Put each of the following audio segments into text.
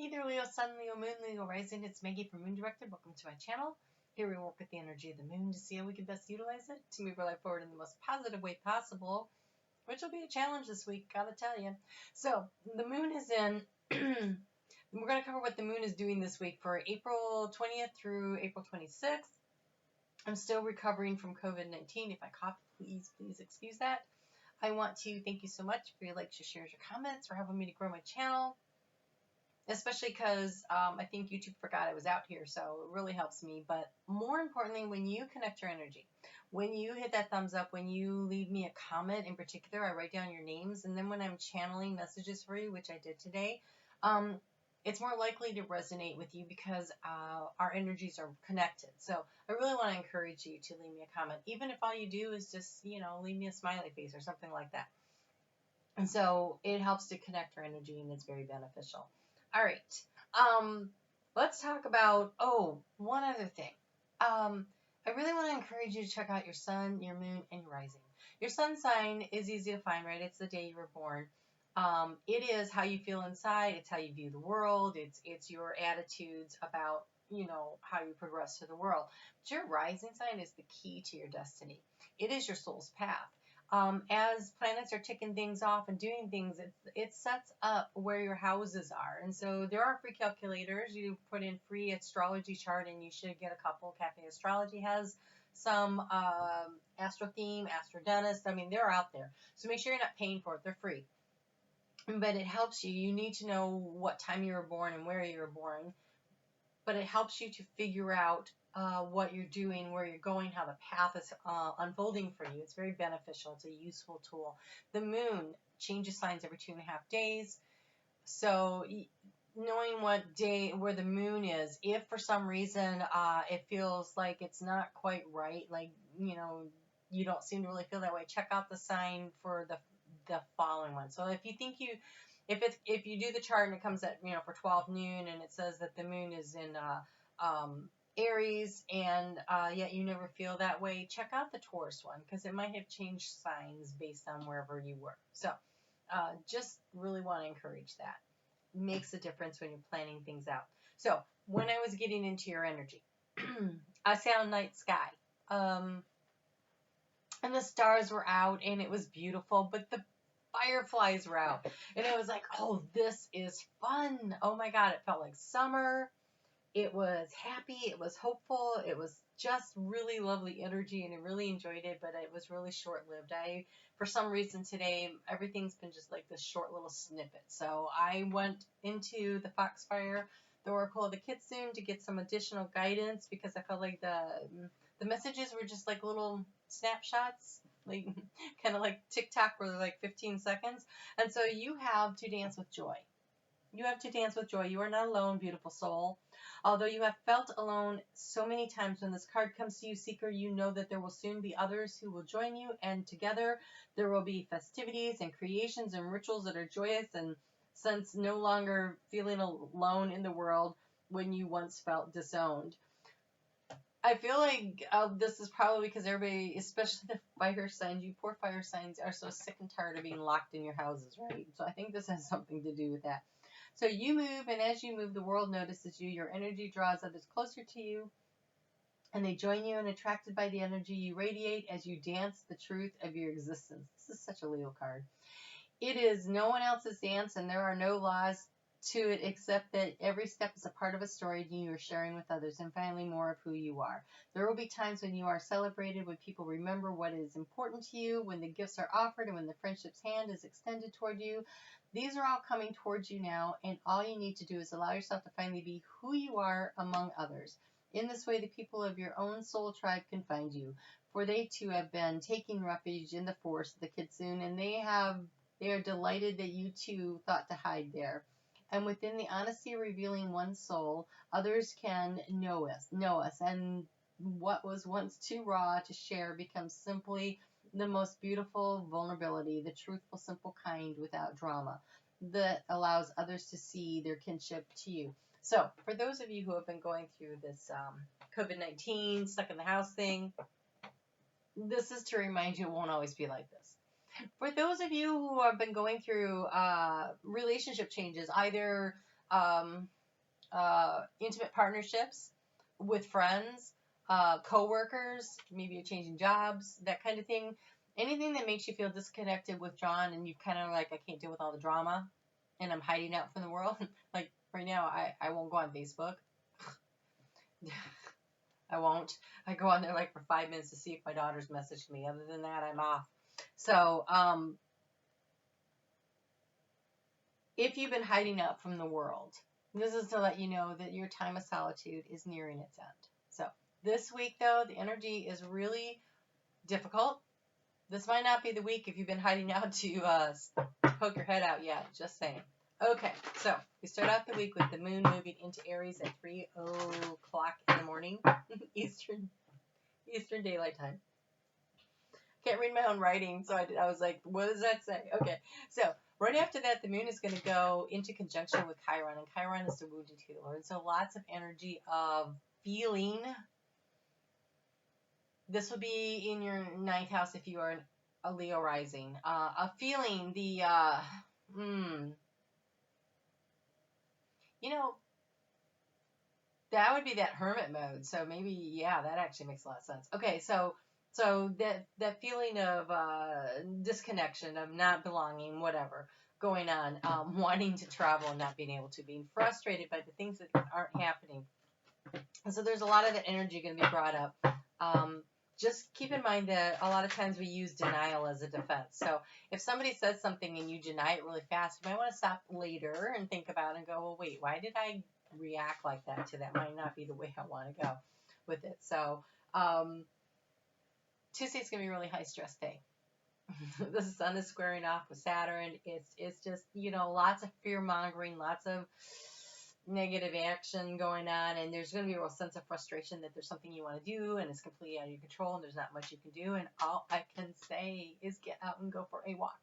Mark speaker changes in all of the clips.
Speaker 1: Either Leo Sun, Leo Moon, Leo Rising, it's Maggie from Moon Directed. Welcome to my channel. Here we work with the energy of the moon to see how we can best utilize it to move our life forward in the most positive way possible, which will be a challenge this week, gotta tell you. So, the moon is in, we're going to cover what the moon is doing this week for April 20th through April 26th. I'm still recovering from COVID-19. If I cough, please excuse that. I want to thank you so much for your likes, your shares, your comments, for helping me to grow my channel. Especially because I think YouTube forgot I was out here, so it really helps me. But more importantly, when you connect your energy, when you hit that thumbs up, when you leave me a comment in particular, I write down your names, and then when I'm channeling messages for you, which I did today, it's more likely to resonate with you because our energies are connected. So I really want to encourage you to leave me a comment, even if all you do is just, leave me a smiley face or something like that. And so it helps to connect our energy, and it's very beneficial. All right. Let's talk about, one other thing. I really want to encourage you to check out your sun, your moon, and your rising. Your sun sign is easy to find, right? It's the day you were born. It is how you feel inside. It's how you view the world. It's your attitudes about, how you progress through the world. But your rising sign is the key to your destiny. It is your soul's path. As planets are ticking things off and doing things, it sets up where your houses are. And so there are free calculators. You put in free astrology chart and you should get a couple. Cafe Astrology has some astro theme, astro dentist. I mean, they're out there. So make sure you're not paying for it. They're free. But it helps you. You need to know what time you were born and where you were born. But it helps you to figure out what you're doing, where you're going, how the path is unfolding for you. It's very beneficial. It's a useful tool. The moon changes signs every 2.5 days. So knowing what day, where the moon is, if for some reason it feels like it's not quite right, like, you don't seem to really feel that way, check out the sign for the following one. So if you think if you do the chart and it comes at, for 12 noon and it says that the moon is in Aries and yet you never feel that way, check out the Taurus one because it might have changed signs based on wherever you were. So just really want to encourage that. It makes a difference when you're planning things out. So when I was getting into your energy, I saw a night sky. And the stars were out and it was beautiful, but the fireflies were out. And it was like, oh, this is fun. Oh my God, it felt like summer. It was happy. It was hopeful. It was just really lovely energy and I really enjoyed it, but it was really short-lived. For some reason today, everything's been just like this short little snippet. So I went into the Foxfire, the Oracle of the Kitsune, to get some additional guidance because I felt like the messages were just like little snapshots, like kind of like TikTok where they're like 15 seconds. And so you have to dance with joy. You have to dance with joy. You are not alone, beautiful soul. Although you have felt alone so many times, when this card comes to you, Seeker, you know that there will soon be others who will join you, and together there will be festivities and creations and rituals that are joyous, and sense no longer feeling alone in the world when you once felt disowned. I feel like this is probably because everybody, especially the fire signs, you poor fire signs, are so sick and tired of being locked in your houses, right? So I think this has something to do with that. So you move, and as you move, the world notices you. Your energy draws others closer to you, and they join you, and attracted by the energy you radiate as you dance the truth of your existence. This is such a Leo card. It is no one else's dance, and there are no laws to it except that every step is a part of a story you are sharing with others, and finally more of who you are. There will be times when you are celebrated, when people remember what is important to you, when the gifts are offered, and when the friendship's hand is extended toward you. These are all coming towards you now, and all you need to do is allow yourself to finally be who you are among others. In this way, the people of your own soul tribe can find you, for they too have been taking refuge in the forest of the Kitsune, and they are delighted that you too thought to hide there. And within the honesty of revealing one's soul, others can know us, and what was once too raw to share becomes simply the most beautiful vulnerability, the truthful, simple kind without drama that allows others to see their kinship to you. So for those of you who have been going through this COVID-19, stuck in the house thing, this is to remind you it won't always be like this. For those of you who have been going through relationship changes, either intimate partnerships with friends, co-workers, maybe you're changing jobs, that kind of thing. Anything that makes you feel disconnected, withdrawn, and you kind of like, I can't deal with all the drama and I'm hiding out from the world. Like right now, I won't go on Facebook. I won't. I go on there like for 5 minutes to see if my daughter's messaged me. Other than that, I'm off. So, if you've been hiding out from the world, this is to let you know that your time of solitude is nearing its end. So, this week though, the energy is really difficult. This might not be the week if you've been hiding out to poke your head out yet. Just saying. Okay, so we start out the week with the moon moving into Aries at 3:00 in the morning, Eastern Daylight Time. Can't read my own writing, so I was like, what does that say? Okay, so right after that, the moon is going to go into conjunction with Chiron, and Chiron is the wounded healer, and so lots of energy of feeling. This will be in your ninth house if you are a Leo rising. A feeling the, you know, that would be that hermit mode. So maybe, yeah, that actually makes a lot of sense. Okay, so that feeling of disconnection, of not belonging, whatever going on, wanting to travel and not being able to, being frustrated by the things that aren't happening. And so there's a lot of that energy going to be brought up. Just keep in mind that a lot of times we use denial as a defense. So if somebody says something and you deny it really fast, you might want to stop later and think about it and go, well, wait, why did I react like that to that? Might not be the way I want to go with it. So Tuesday's going to be a really high stress day. The sun is squaring off with Saturn. It's just, lots of fear mongering, lots of negative action going on, and there's going to be a real sense of frustration that there's something you want to do and it's completely out of your control and there's not much you can do, and all I can say is get out and go for a walk.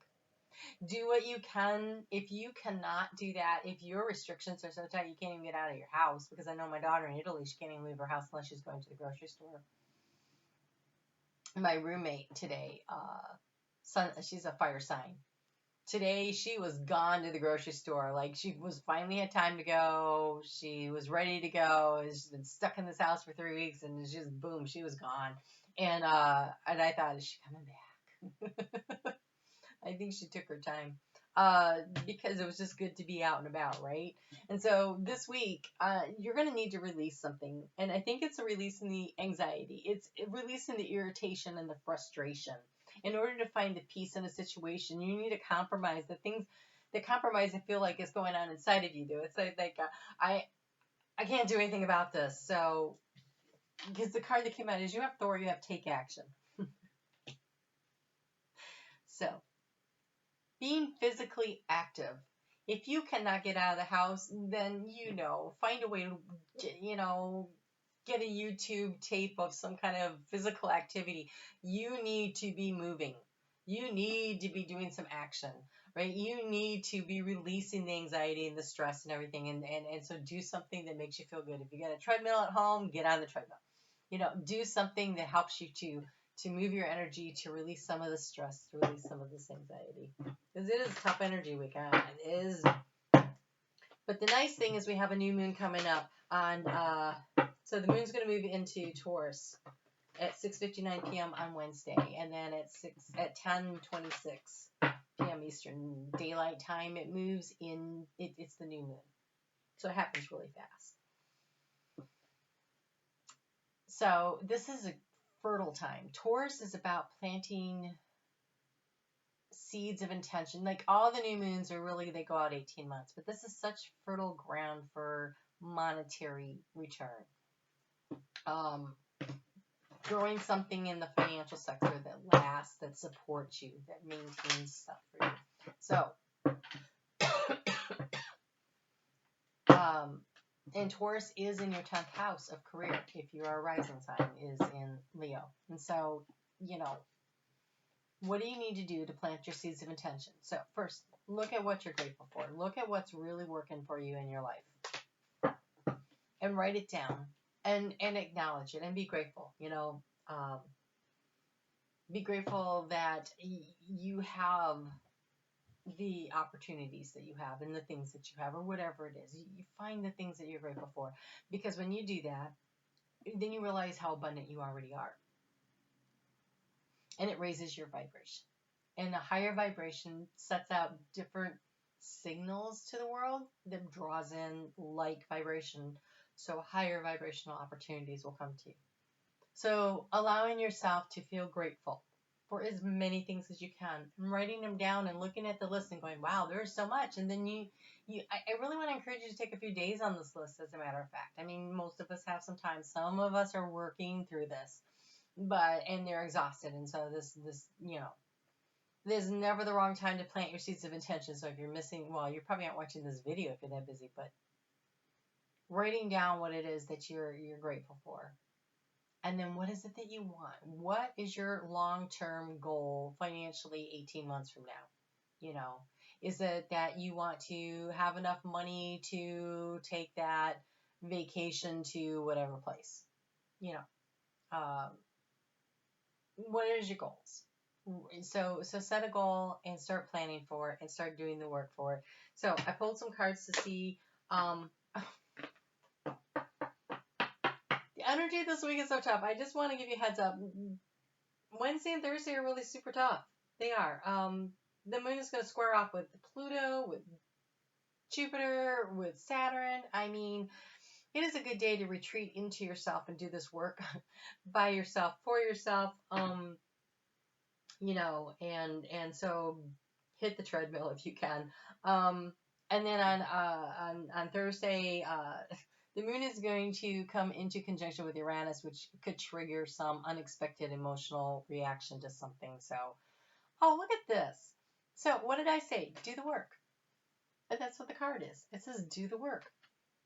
Speaker 1: Do what you can. If you cannot do that, if your restrictions are so tight you can't even get out of your house, because I know my daughter in Italy, she can't even leave her house unless she's going to the grocery store. My roommate today, she's a fire sign. Today, she was gone to the grocery store. Like, she was finally had time to go. She was ready to go. She's been stuck in this house for 3 weeks, and it's just, boom, she was gone. And I thought, is she coming back? I think she took her time. Because it was just good to be out and about, right? And so this week, you're going to need to release something. And I think it's a releasing the anxiety. It's releasing the irritation and the frustration. In order to find the peace in a situation, you need to compromise the things that compromise and feel like is going on inside of you. Do it's like I can't do anything about this. So, because the card that came out is you have Thor, you have take action. So, being physically active. If you cannot get out of the house, then find a way to get a YouTube tape of some kind of physical activity. You need to be moving. You need to be doing some action, right? You need to be releasing the anxiety and the stress and everything. And so do something that makes you feel good. If you got a treadmill at home, get on the treadmill. Do something that helps you to move your energy, to release some of the stress, to release some of this anxiety. Because it is a tough energy week. It is. But the nice thing is we have a new moon coming up on, so the moon's going to move into Taurus at 6:59 p.m. on Wednesday, and then at 10:26 p.m. Eastern Daylight Time, it moves in, it's the new moon. So it happens really fast. So this is a fertile time. Taurus is about planting seeds of intention. Like all the new moons are really, they go out 18 months, but this is such fertile ground for monetary return. Growing something in the financial sector that lasts, that supports you, that maintains stuff for you. So, and Taurus is in your 10th house of career. If you are a rising sign, is in Leo. And so, what do you need to do to plant your seeds of intention? So first, look at what you're grateful for. Look at what's really working for you in your life. And write it down. And acknowledge it and be grateful. Be grateful that you have the opportunities that you have and the things that you have, or whatever it is. You find the things that you're grateful for, because when you do that, then you realize how abundant you already are, and it raises your vibration. And a higher vibration sets out different signals to the world that draws in like vibration, so higher vibrational opportunities will come to you. So allowing yourself to feel grateful for as many things as you can, and writing them down and looking at the list and going, wow, there's so much. And then I really want to encourage you to take a few days on this list, as a matter of fact. I mean, most of us have some time. Some of us are working through this, and they're exhausted. And so there's never the wrong time to plant your seeds of intention. So if you're missing, well, you probably aren't watching this video if you're that busy, but writing down what it is that you're grateful for. And then what is it that you want? What is your long-term goal financially 18 months from now? Is it that you want to have enough money to take that vacation to whatever place? What is your goals? So set a goal and start planning for it and start doing the work for it. So I pulled some cards to see. The energy this week is so tough. I just want to give you a heads up. Wednesday and Thursday are really super tough. They are. The moon is going to square off with Pluto, with Jupiter, with Saturn. I mean, it is a good day to retreat into yourself and do this work by yourself, for yourself. And so hit the treadmill if you can. And then on Thursday, the moon is going to come into conjunction with Uranus, which could trigger some unexpected emotional reaction to something. So, oh, look at this. So what did I say? Do the work. And that's what the card is. It says do the work.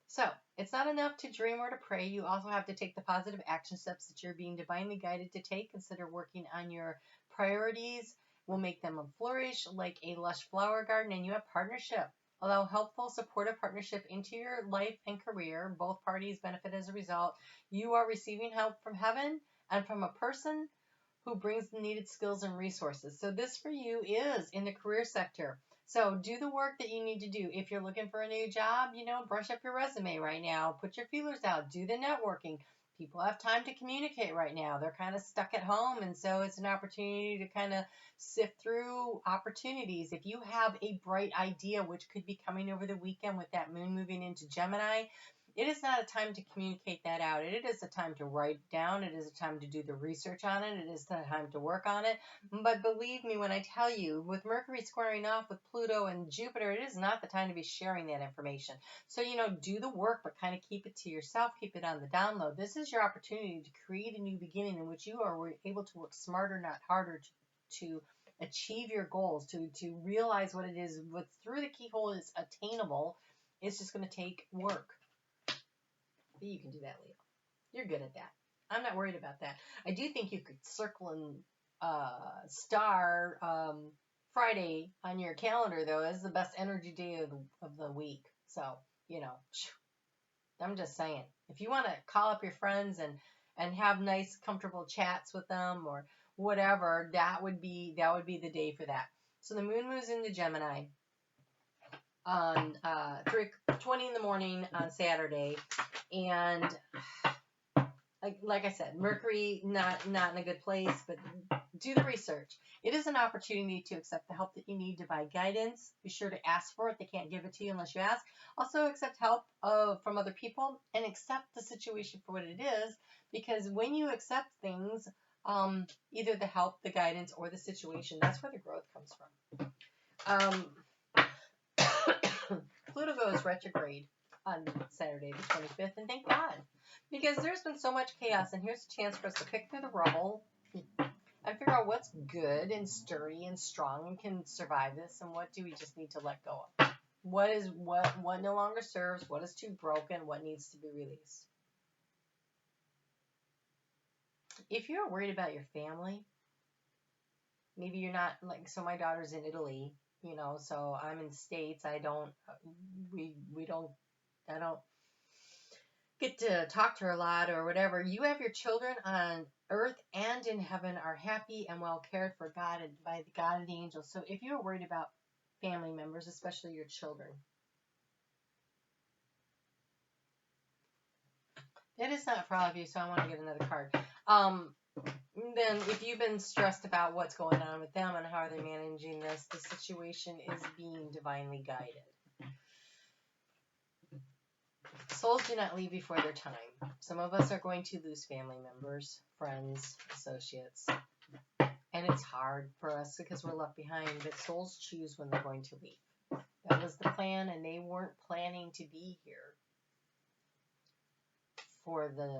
Speaker 1: So it's not enough to dream or to pray. You also have to take the positive action steps that you're being divinely guided to take. Consider working on your priorities will make them flourish like a lush flower garden, and you have partnership. Allow helpful, supportive partnership into your life and career. Both parties benefit as a result. You are receiving help from heaven and from a person who brings the needed skills and resources. So this for you is in the career sector. So do the work that you need to do. If you're looking for a new job, brush up your resume right now. Put your feelers out. Do the networking. People have time to communicate right now. They're kind of stuck at home, and so it's an opportunity to kind of sift through opportunities. If you have a bright idea, which could be coming over the weekend with that moon moving into Gemini, it is not a time to communicate that out. It is a time to write down. It is a time to do the research on it. It is the time to work on it. But believe me when I tell you, with Mercury squaring off with Pluto and Jupiter, it is not the time to be sharing that information. So, do the work, but kind of keep it to yourself. Keep it on the down low. This is your opportunity to create a new beginning in which you are able to work smarter, not harder, to achieve your goals, to realize what it is. What's through the keyhole is attainable. It's just going to take work. You can do that, Leo. You're good at that. I'm not worried about that. I do think you could circle and star Friday on your calendar, though, as the best energy day of the week. So, I'm just saying. If you want to call up your friends and have nice, comfortable chats with them or whatever, that would be the day for that. So the moon moves into Gemini on 3:20 in the morning on Saturday. And like I said, Mercury not in a good place, but do the research. It is an opportunity to accept the help that you need, divine guidance. Be sure to ask for it. They can't give it to you unless you ask. Also accept help from other people and accept the situation for what it is, because when you accept things, either the help, the guidance, or the situation, that's where the growth comes from. Pluto goes retrograde on Saturday the 25th, and thank God, because there's been so much chaos, and here's a chance for us to pick through the rubble and figure out what's good and sturdy and strong and can survive this, and what do we just need to let go of. What no longer serves, what is too broken, what needs to be released. If you're worried about your family, maybe you're not, so my daughter's in Italy, so I'm in the States. I don't get to talk to her a lot or whatever. You have your children on earth and in heaven are happy and well cared for by the God and the angels. So if you're worried about family members, especially your children. It is not for all of you, so I want to get another card. Then if you've been stressed about what's going on with them and how they're managing this, the situation is being divinely guided. Souls do not leave before their time. Some of us are going to lose family members, friends, associates. And it's hard for us because we're left behind, but souls choose when they're going to leave. That was the plan, and they weren't planning to be here for the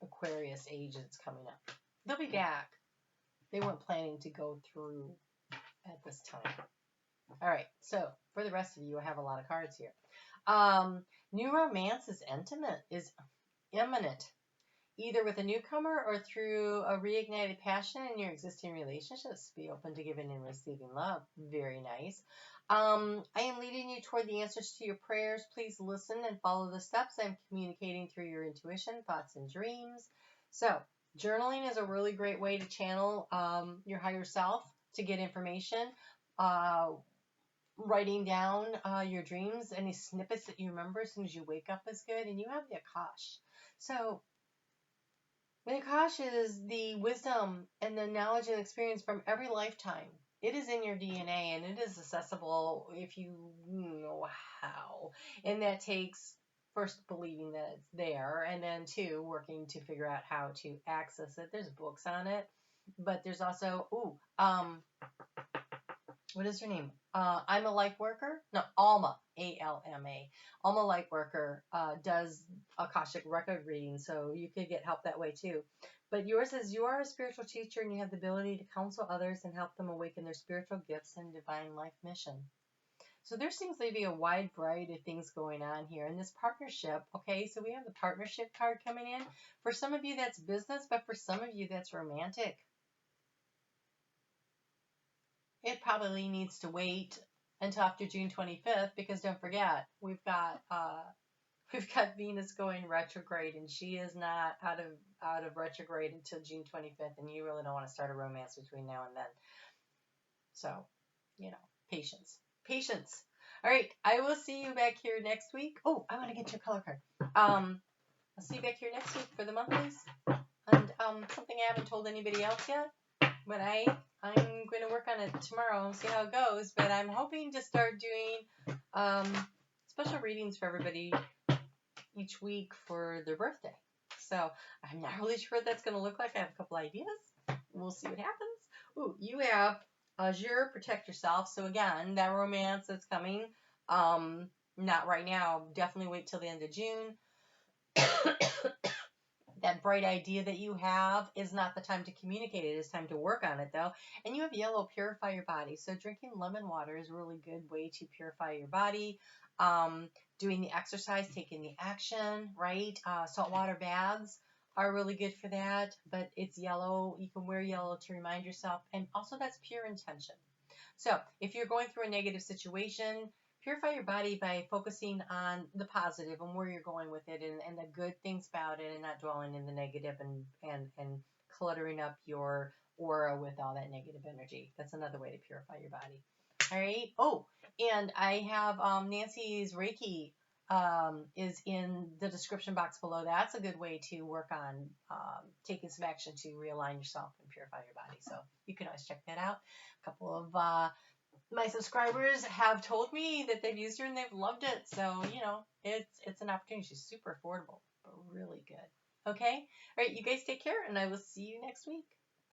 Speaker 1: Aquarius age that's coming up. They'll be back. They weren't planning to go through at this time. All right, so for the rest of you, I have a lot of cards here. New romance is imminent, either with a newcomer or through a reignited passion in your existing relationships. Be open to giving and receiving love. Very nice. I am leading you toward the answers to your prayers. Please listen and follow the steps I'm communicating through your intuition, thoughts, and dreams. So, journaling is a really great way to channel your higher self to get information. Writing down your dreams, any snippets that you remember as soon as you wake up is good. And you have the Akash. So, the Akash is the wisdom and the knowledge and experience from every lifetime. It is in your DNA, and it is accessible if you know how. And that takes, first, believing that it's there, and then, two, working to figure out how to access it. There's books on it, but there's also, what is her name? I'm a Light Worker? No, Alma, A-L-M-A. Alma Light Worker does Akashic record reading, so you could get help that way too. But yours says you are a spiritual teacher and you have the ability to counsel others and help them awaken their spiritual gifts and divine life mission. So there seems to be a wide variety of things going on here. In this partnership, okay, so we have the partnership card coming in. For some of you, that's business, but for some of you, that's romantic. It probably needs to wait until after June 25th because don't forget, we've got Venus going retrograde, and she is not out of retrograde until June 25th, and you really don't want to start a romance between now and then. So, patience. Patience. All right, I will see you back here next week. Oh, I want to get your color card. I'll see you back here next week for the monthlies. And something I haven't told anybody else yet, but I'm going to work on it tomorrow and see how it goes. But I'm hoping to start doing special readings for everybody each week for their birthday. So I'm not really sure what that's going to look like. I have a couple ideas. We'll see what happens. Ooh, you have Azure, protect yourself. So again, that romance that's coming, not right now. Definitely wait till the end of June. That bright idea that you have is not the time to communicate it. It's time to work on it, though. And you have yellow, purify your body. So drinking lemon water is a really good way to purify your body. Doing the exercise, taking the action, right? Saltwater baths are really good for that. But it's yellow. You can wear yellow to remind yourself. And also that's pure intention. So if you're going through a negative situation, purify your body by focusing on the positive and where you're going with it and the good things about it and not dwelling in the negative and cluttering up your aura with all that negative energy. That's another way to purify your body. All right. Oh, and I have Nancy's Reiki is in the description box below. That's a good way to work on taking some action to realign yourself and purify your body. So you can always check that out. A couple of my subscribers have told me that they've used her and they've loved it. So, it's an opportunity. She's super affordable, but really good. Okay? All right, you guys take care, and I will see you next week.